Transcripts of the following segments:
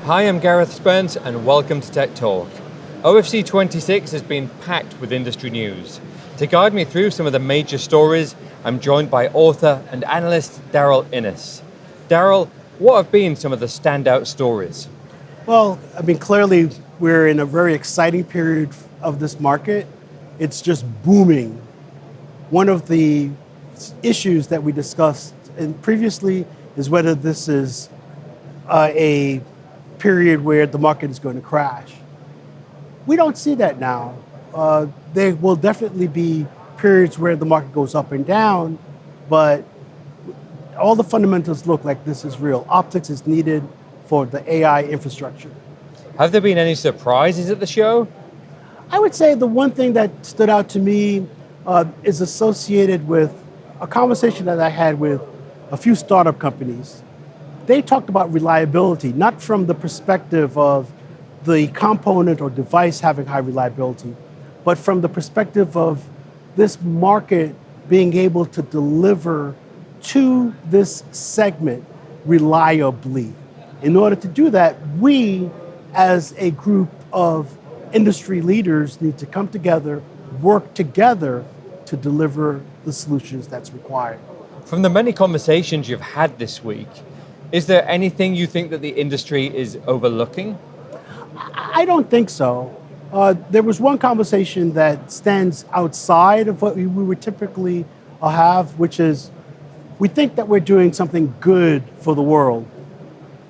Hi, I'm Gareth Spence and welcome to Tech Talk. OFC 26 has been packed with industry news. To guide me through some of the major stories, I'm joined by author and analyst Daryl Inniss. Daryl, what have been some of the standout stories? Well, clearly we're in a very exciting period of this market. It's just booming. One of the issues that we discussed previously is whether this is a period where the market is going to crash. We don't see that now. There will definitely be periods where the market goes up and down, but all the fundamentals look like this is real. Optics is needed for the AI infrastructure. Have there been any surprises at the show? I would say the one thing that stood out to me is associated with a conversation that I had with a few startup companies. They talked about reliability, not from the perspective of the component or device having high reliability, but from the perspective of this market being able to deliver to this segment reliably. In order to do that, we, as a group of industry leaders, need to come together, work together to deliver the solutions that's required. From the many conversations you've had this week, is there anything you think that the industry is overlooking? I don't think so. There was one conversation that stands outside of what we would typically have, which is we think that we're doing something good for the world.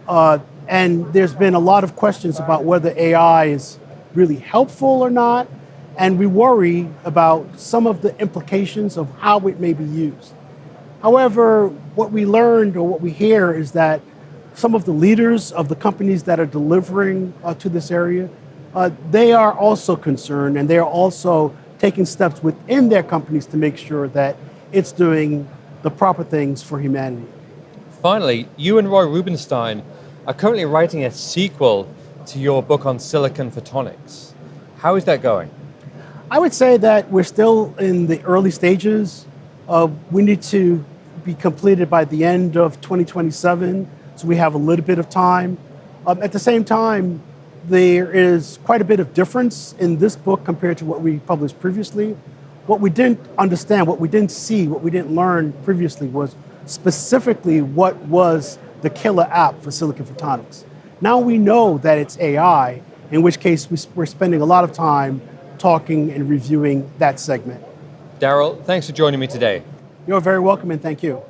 And there's been a lot of questions about whether AI is really helpful or not, and we worry about some of the implications of how it may be used. However, what we learned or what we hear is that some of the leaders of the companies that are delivering to this area, they are also concerned, and they are also taking steps within their companies to make sure that it's doing the proper things for humanity. Finally, you and Roy Rubenstein are currently writing a sequel to your book on silicon photonics. How is that going? I would say that we're still in the early stages. We need to be completed by the end of 2027, so we have a little bit of time. At the same time, there is quite a bit of difference in this book compared to what we published previously. What we didn't understand, what we didn't see, what we didn't learn previously was specifically what was the killer app for silicon photonics. Now we know that it's AI, in which case we're spending a lot of time talking and reviewing that segment. Daryl, thanks for joining me today. You're very welcome, and thank you.